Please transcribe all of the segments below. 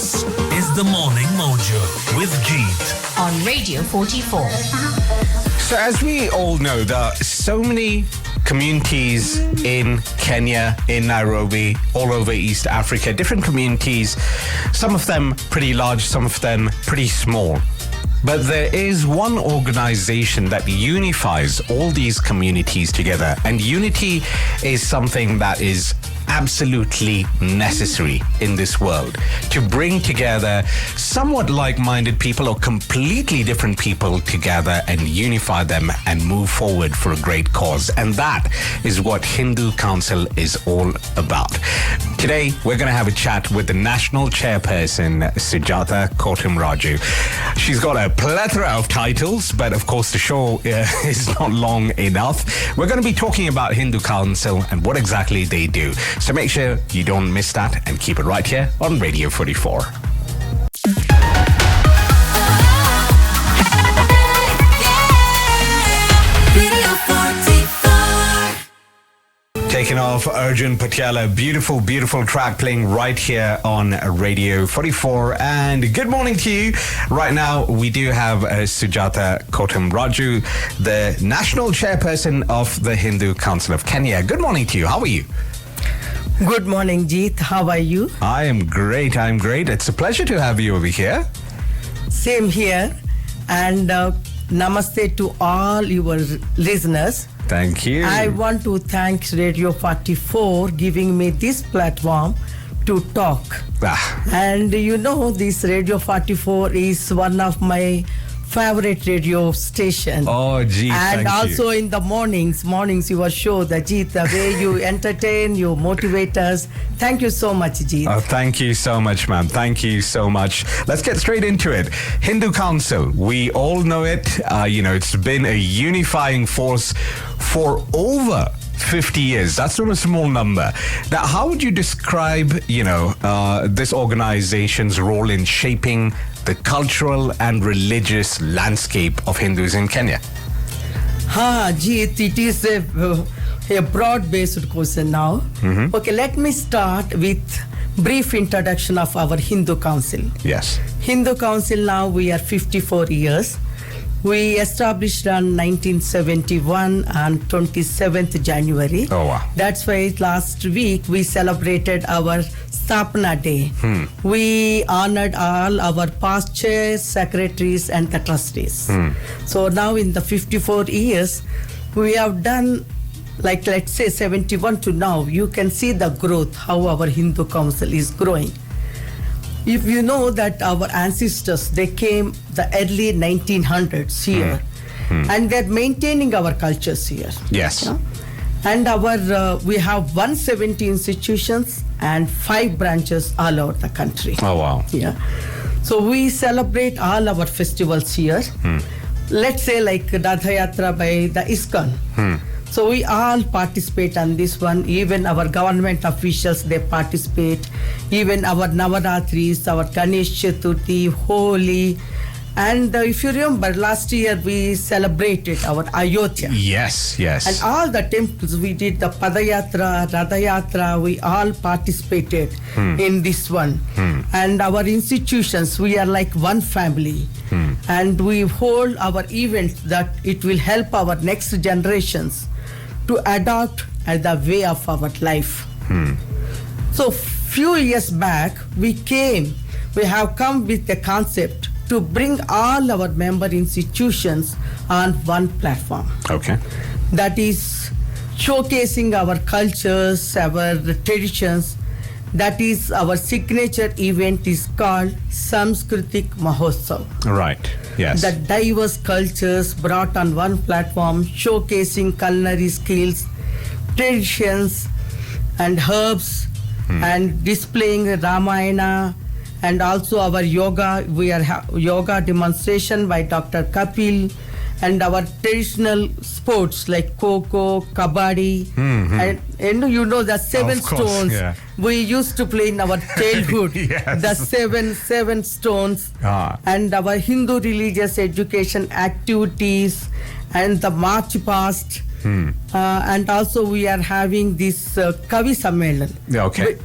This is the Morning Mojo with Jeet on Radio 44. So as we all know, there are so many communities in Kenya, in Nairobi, all over East Africa, different communities, some of them pretty large, some of them pretty small. But there is one organization that unifies all these communities together, and unity is something that is absolutely necessary in this world to bring together somewhat like-minded people or completely different people together and unify them and move forward for a great cause. And that is what Hindu Council is all about. Today, we're going to have a chat with the National Chairperson, Sujatha Kotamraju. She's got a plethora of titles, but of course the show is not long enough. We're going to be talking about Hindu Council and what exactly they do. So make sure you don't miss that and keep it right here on Radio 44. Taking off Arjun Patiala, beautiful, beautiful track playing right here on Radio 44. And good morning to you. Right now, we do have Sujatha Kotamraju, the National Chairperson of the Hindu Council of Kenya. Good morning to you. How are you? Good morning, Jeet. How are you? I am great. I'm great. It's a pleasure to have you over here. Same here. And namaste to all your listeners. Thank you. I want to thank Radio 44 giving me this platform to talk. And you know, this Radio 44 is one of my favorite radio station. Oh, gee, and thank also you. In the mornings your show, the Jeet, the way you entertain, you motivate us. Thank you so much, Jeet. Oh, thank you so much, ma'am. Thank you so much. Let's get straight into it. Hindu Council, we all know it. It's been a unifying force for over 50 years. That's not a small number. Now, how would you describe, this organization's role in shaping the cultural and religious landscape of Hindus in Kenya? Jeet, it is a broad-based question now. Mm-hmm. Okay, let me start with brief introduction of our Hindu Council. Yes. Hindu Council now, we are 54 years. We established on 1971 on 27th January. Oh, wow. That's why last week we celebrated our Sthapana Day. We honored all our past chairs, secretaries, and the trustees. So now in the 54 years, we have done, let's say 71 to now, you can see the growth, how our Hindu Council is growing. If you know that our ancestors, they came the early 1900s here, and they're maintaining our cultures here. Yes. And we have 170 institutions and 5 branches all over the country. Oh, wow. Yeah. So we celebrate all our festivals here. Let's say like Radha Yatra by the ISKCON. So we all participate on this one. Even our government officials, they participate. Even our Navaratris, our Ganesh Chaturthi, Holi. And if you remember, last year we celebrated our Ayodhya. Yes. And all the temples, we did the Padayatra, Radha Yatra, we all participated in this one. And our institutions, we are like one family. And we hold our events that it will help our next generations to adopt as the way of our life. So few years back, we have come with the concept to bring all our member institutions on one platform. Okay. That is showcasing our cultures, our traditions. That is our signature event is called Sanskritik Mahotsav. Right. Yes. The diverse cultures brought on one platform, showcasing culinary skills, traditions, and herbs, and displaying Ramayana, and also our yoga. We are yoga demonstration by Dr. Kapil, and our traditional sports like Kho-Kho, Kabaddi, and you know the 7 stones. Yeah. We used to play in our childhood. Yes. The seven stones, and our Hindu religious education activities, and the march past, And also we are having this Kavi Sammelan. Okay.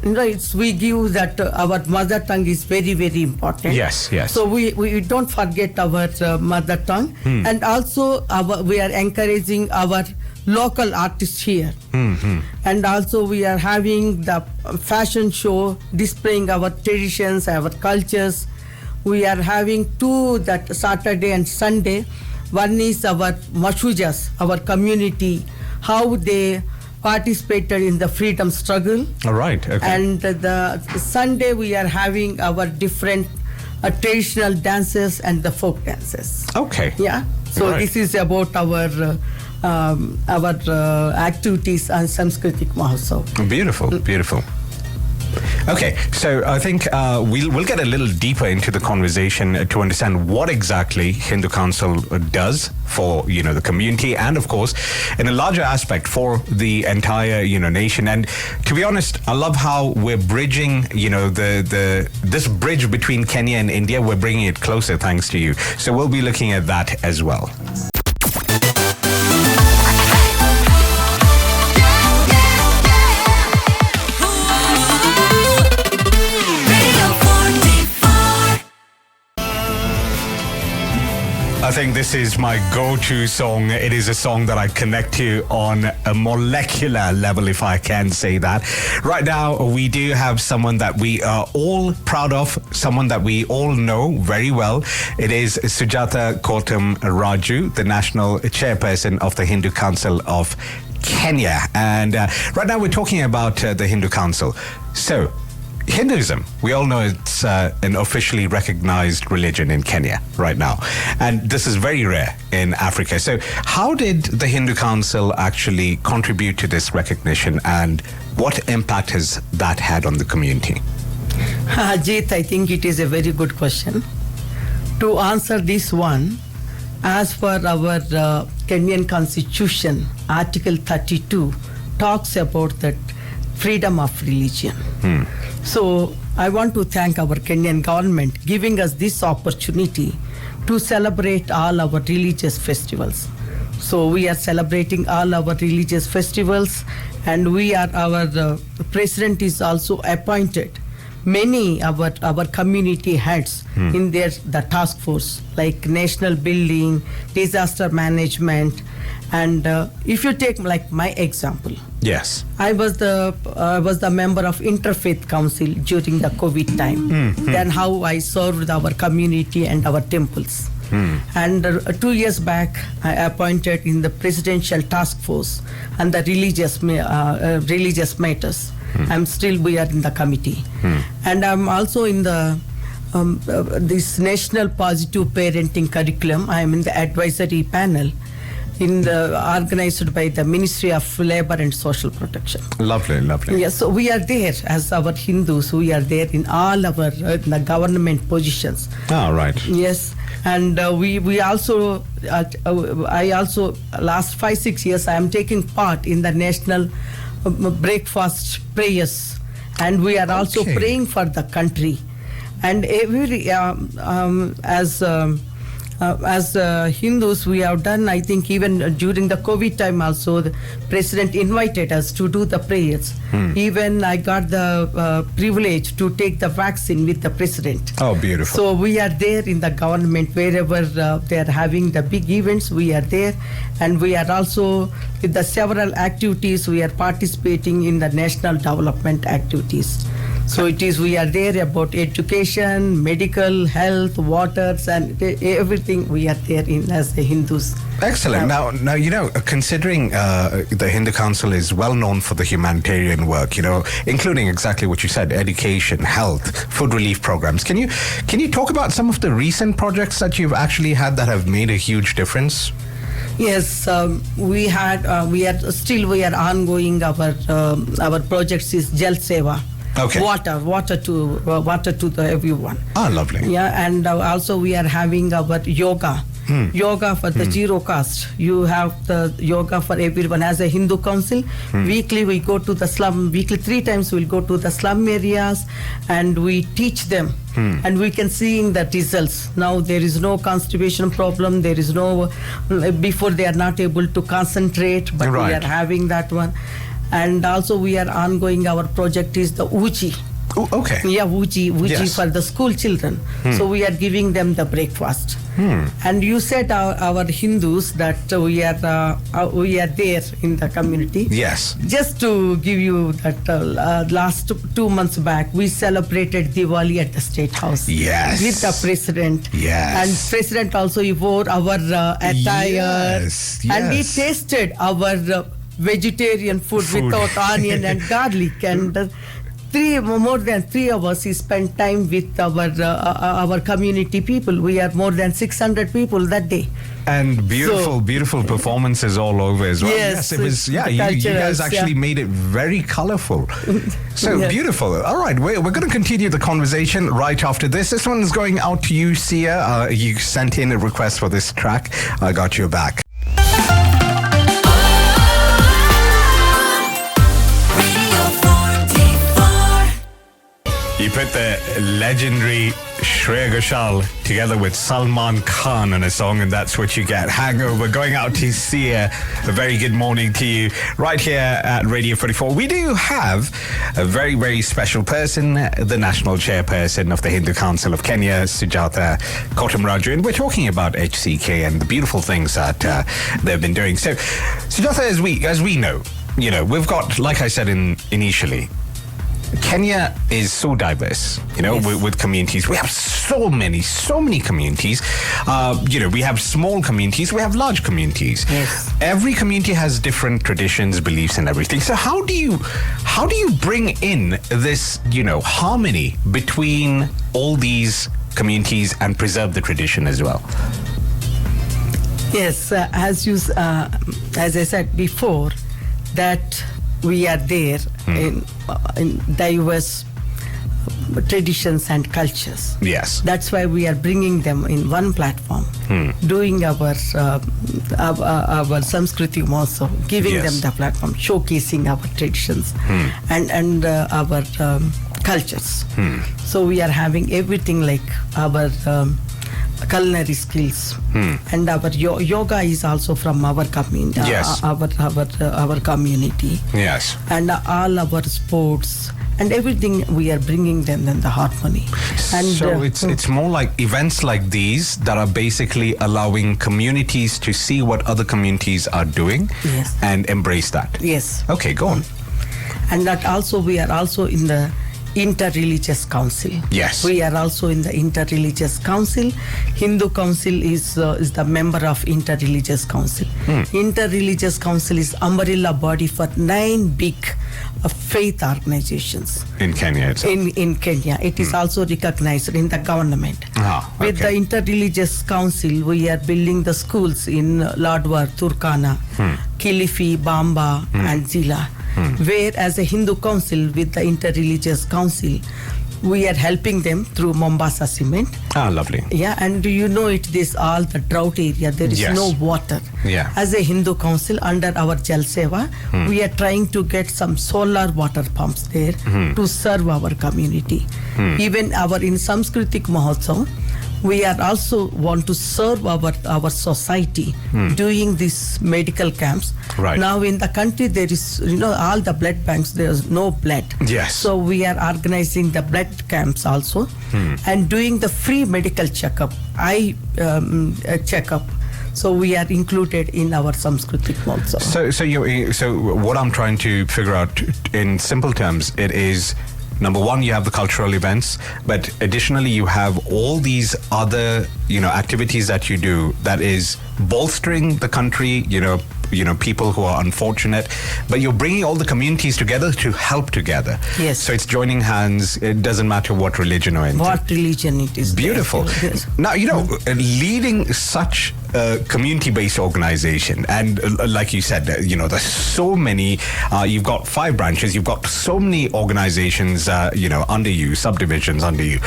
We give that our mother tongue is very, very important. Yes, yes. So we don't forget our mother tongue. And also we are encouraging our local artists here. And also we are having the fashion show displaying our traditions, our cultures. We are having 2 that Saturday and Sunday. One is our Mashujas, our community, how they participated in the freedom struggle. All right. Okay. And the Sunday we are having our different traditional dances and the folk dances. Okay. Yeah. So Right. this is about our activities on Sanskritik Mahotsav. Beautiful, beautiful. Okay, so I think we'll get a little deeper into the conversation to understand what exactly Hindu Council does for the community, and of course, in a larger aspect for the entire nation. And to be honest, I love how we're bridging this bridge between Kenya and India. We're bringing it closer thanks to you. So we'll be looking at that as well. I think this is my go-to song. It is a song that I connect to on a molecular level, if I can say that. Right now, we do have someone that we are all proud of, someone that we all know very well. It is Sujatha Kotamraju, the National Chairperson of the Hindu Council of Kenya. And right now, we're talking about the Hindu Council. So, Hinduism, we all know it's an officially recognized religion in Kenya right now. And this is very rare in Africa. So how did the Hindu Council actually contribute to this recognition, and what impact has that had on the community? Ajit, I think it is a very good question. To answer this one, as per our Kenyan Constitution, Article 32 talks about that freedom of religion. So I want to thank our Kenyan government giving us this opportunity to celebrate all our religious festivals. So we are celebrating all our religious festivals, and our president is also appointed many our community heads in the task force, like national building, disaster management. And if you take like my example, yes, I was the member of Interfaith Council during the COVID time. Then how I served our community and our temples. And 2 years back, I appointed in the presidential task force and the religious matters. We are in the committee, and I'm also in the this national positive parenting curriculum. I am in the advisory panel organized by the Ministry of Labor and Social Protection. Lovely, lovely. Yes, so we are there as our Hindus. We are there in all our the government positions. Oh, right. Yes, and we also I also last 5-6 years I am taking part in the national breakfast prayers, and we are also praying for the country. And every as Hindus, we have done, I think even during the COVID time also, the president invited us to do the prayers. Even I got the privilege to take the vaccine with the president. Oh, beautiful. So we are there in the government, wherever they are having the big events, we are there. And we are also, with the several activities, we are participating in the national development activities. So we are there about education, medical, health, waters, and everything we are there in as the Hindus. Excellent. Now, considering the Hindu Council is well known for the humanitarian work, including exactly what you said, education, health, food relief programs. Can you talk about some of the recent projects that you've actually had that have made a huge difference? Yes, we are ongoing. Our projects is Jal Seva. Okay. Water to everyone. Ah, lovely. Yeah, and also we are having our yoga yoga for the zero caste. You have the yoga for everyone. As a Hindu council, weekly we go to the slum. Weekly 3 times we'll go to the slum areas and we teach them. And we can see in the results. Now there is no constipation problem. There is no, before they are not able to concentrate, but we are having that one. And also we are ongoing, our project is the Uji. Oh, okay. Yeah, Uji yes. for the school children. So we are giving them the breakfast. And you said our Hindus that we are there in the community. Yes. Just to give you that, last 2 months back, we celebrated Diwali at the State House. Yes. With the president. Yes. And president also, he wore our attire. Yes. And he tasted our vegetarian food without onion and garlic. And more than 3 hours he spent time with our community people. We are more than 600 people that day. And beautiful performances all over as well. Yes, it was. Yeah, you guys actually made it very colorful. So beautiful. All right, we're going to continue the conversation right after this. This one is going out to you, Sia. You sent in a request for this track. I got your back. You put the legendary Shreya Ghoshal together with Salman Khan in a song, and that's what you get. Hangover, going out to Sia. A very good morning to you right here at Radio 44. We do have a very, very special person, the National Chairperson of the Hindu Council of Kenya, Sujatha Kotamraju, and we're talking about HCK and the beautiful things that they've been doing. So, Sujatha, as we know, we've got, like I said initially, Kenya is so diverse, with communities. We have so many communities. We have small communities, we have large communities. Yes. Every community has different traditions, beliefs, and everything. So how do you bring in this, harmony between all these communities and preserve the tradition as well? Yes, as I said before, that we are there in diverse traditions and cultures. Yes. That's why we are bringing them in one platform, doing our Samskriti Mojo, giving them the platform, showcasing our traditions and our cultures. So we are having everything like our culinary skills, and our yoga is also from our community. Yes. Our community. Yes. And all our sports and everything, we are bringing them in the harmony. And so it's more like events like these that are basically allowing communities to see what other communities are doing and embrace that. Yes. Okay, go on. And that also, we are also in the Interreligious Council. Yes. We are also in the Interreligious Council. Hindu Council is the member of Interreligious Council. Interreligious Council is umbrella body for 9 big faith organizations. In Kenya itself. In Kenya. It is also recognized in the government. With the Interreligious Council, we are building the schools in Ladwar, Turkana, Kilifi, Bamba, and Zila. Where as a Hindu council with the Interreligious Council, we are helping them through Mombasa Cement. Lovely. Yeah, and this all the drought area, there is no water. Yeah. As a Hindu council, under our Jal Seva, we are trying to get some solar water pumps there to serve our community. Even in Samskritik Mahotsav, we are also want to serve our society doing these medical camps. Right. Now in the country there is all the blood banks, there is no blood. Yes. So we are organizing the blood camps also and doing the free medical checkup, eye checkup. So we are included in our Samskritik also. So what I'm trying to figure out in simple terms, it is, number one, you have the cultural events, but additionally you have all these other, activities that you do that is bolstering the country, people who are unfortunate, but you're bringing all the communities together to help together. Yes. So it's joining hands. It doesn't matter what religion or anything. What religion it is. Beautiful. Yes. Now, leading such a community-based organization, and like you said, there's so many, you've got 5 branches, you've got so many organizations, under you, subdivisions under you.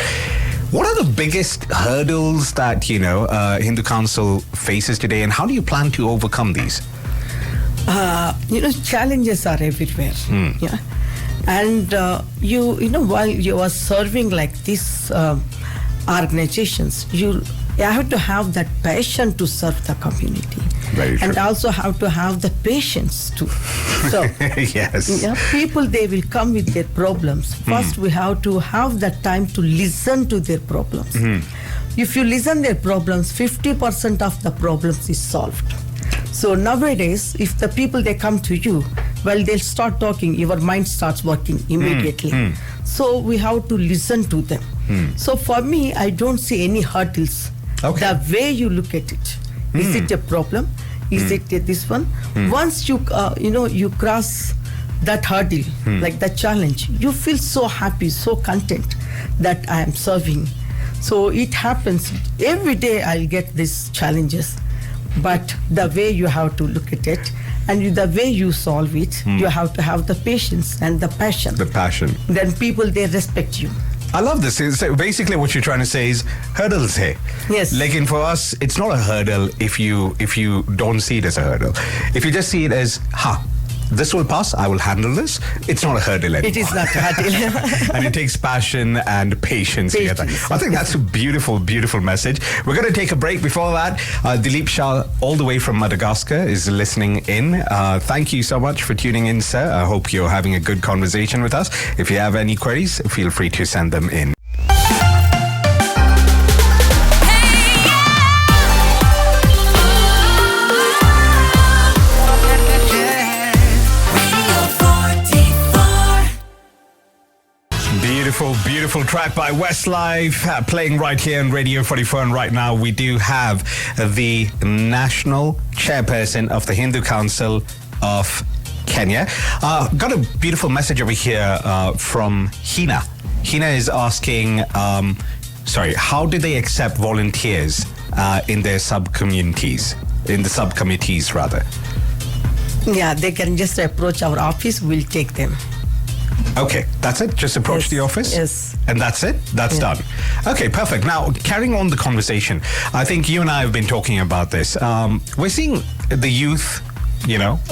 What are the biggest hurdles that, Hindu Council faces today, and how do you plan to overcome these? Challenges are everywhere. Yeah. And, while you are serving like these organizations, you have to have that passion to serve the community. Very true. And also have to have the patience too. So, yes. People, they will come with their problems. First, we have to have that time to listen to their problems. If you listen their problems, 50% of the problems is solved. So nowadays, if the people, they come to you, well, they'll start talking, your mind starts working immediately. So we have to listen to them. So for me, I don't see any hurdles. Okay. The way you look at it. Is it a problem? Is it this one? Once you cross that hurdle, like that challenge, you feel so happy, so content that I am serving. So it happens every day. I'll get these challenges, but the way you have to look at it and the way you solve it, you have to have the patience and the passion. The passion. Then people, they respect you. I love this. So basically what you're trying to say is hurdles hai. Yes. Like for us, it's not a hurdle if you don't see it as a hurdle. If you just see it as, this will pass, I will handle this, it's not a hurdle anymore. It is not a hurdle. And it takes passion and patience together. I think that's a beautiful, beautiful message. We're going to take a break. Before that, Dilip Shah, all the way from Madagascar, is listening in. Thank you so much for tuning in, sir. I hope you're having a good conversation with us. If you have any queries, feel free to send them in. Beautiful track by Westlife playing right here on Radio 44. And right now we do have the National Chairperson of the Hindu Council of Kenya. Got a beautiful message over here from Hina. Hina is asking, how do they accept volunteers in their sub-communities, in the sub-committees rather? Yeah, they can just approach our office, we'll take them. Okay, that's it? Just approach the office? Yes. And that's it? That's done. Okay, perfect. Now, carrying on the conversation, I think you and I have been talking about this. We're seeing the youth,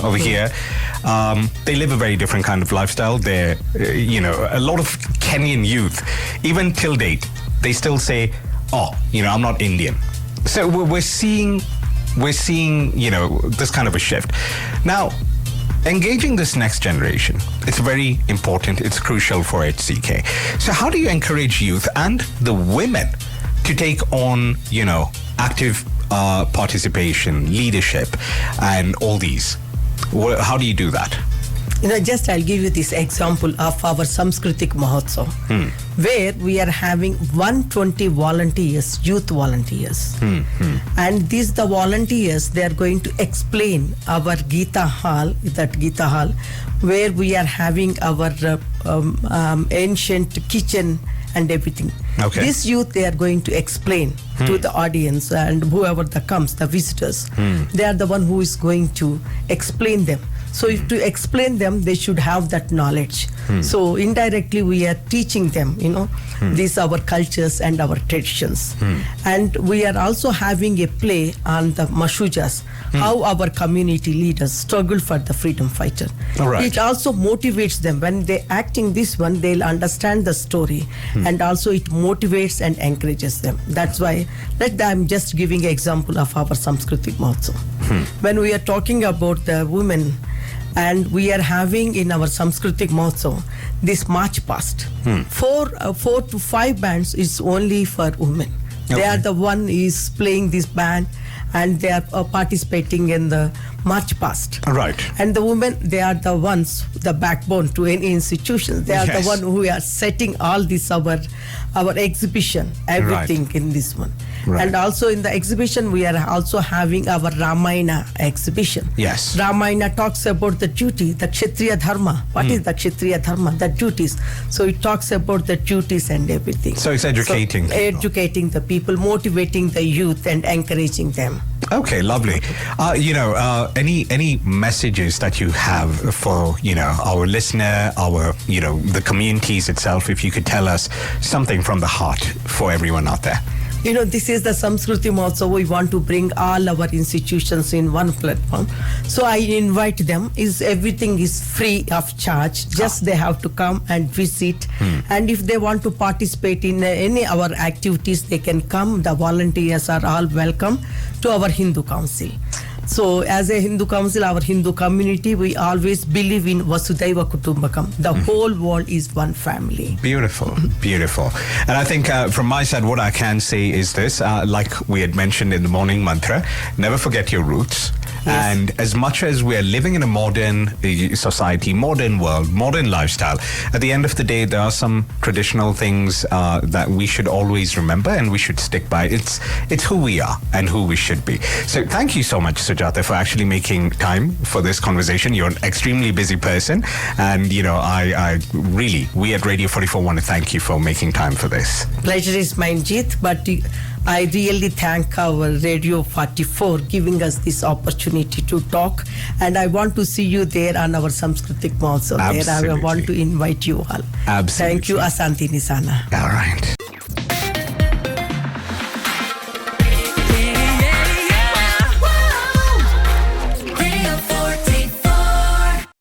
over here. They live a very different kind of lifestyle. They're, a lot of Kenyan youth, even till date, they still say, I'm not Indian. So we're seeing, this kind of a shift. Now, engaging this next generation, it's very important, it's crucial for HCK. So how do you encourage youth and the women to take on, active participation, leadership, and all these? How do you do that? I'll give you this example of our Sanskritik Mahotsav, where we are having 120 volunteers, youth volunteers. And these, the volunteers, they are going to explain our Gita Hall, where we are having our ancient kitchen and everything. Okay. This youth, they are going to explain to the audience and whoever that comes, the visitors. They are the one who is going to explain them. So if to explain them, they should have that knowledge. So indirectly, we are teaching them, these our cultures and our traditions. And we are also having a play on the Mashujas, how our community leaders struggle for the freedom fighter. Right. It also motivates them. When they're acting this one, they'll understand the story. And also it motivates and encourages them. That's why, I'm just giving an example of our Sanskritik Mahotsav. When we are talking about the women, and we are having in our Sanskritik Mahotsav this March Past. 4 to 5 bands is only for women. Okay. They are the one is playing this band and they are participating in the March Past. Right. And the women, they are the ones, the backbone to any institutions. They are the one who are setting all this, our exhibition, everything in this one. Right. And also in the exhibition, we are also having our Ramayana exhibition. Yes. Ramayana talks about the duty, the Kshatriya Dharma. What is the Kshatriya Dharma? The duties. So it talks about the duties and everything. So it's educating. Educating the people, motivating the youth and encouraging them. Okay, lovely. Any messages that you have for our listener, our the communities itself? If you could tell us something from the heart for everyone out there. This is the Samskruti Mahotsav. We want to bring all our institutions in one platform. So I invite them. Everything is free of charge. Just they have to come and visit. And if they want to participate in any of our activities, they can come. The volunteers are all welcome to our Hindu Council. So as a Hindu Council, our Hindu community, we always believe in Vasudhaiva Kutumbakam. The whole world is one family. Beautiful, beautiful. And I think from my side, what I can say is this, like we had mentioned in the morning mantra, never forget your roots. Yes. And as much as we are living in a modern society, modern world, modern lifestyle, at the end of the day, there are some traditional things that we should always remember and we should stick by. It's who we are and who we should be. So thank you so much, Sujatha, for actually making time for this conversation. You're an extremely busy person. And, I really, we at Radio 44 want to thank you for making time for this. Pleasure is mine, Jeet, but I really thank our Radio 44 giving us this opportunity to talk, and I want to see you there on our Samskritik Mahotsav. There I want to invite you all. Absolutely. Thank you, Asanti Nisana.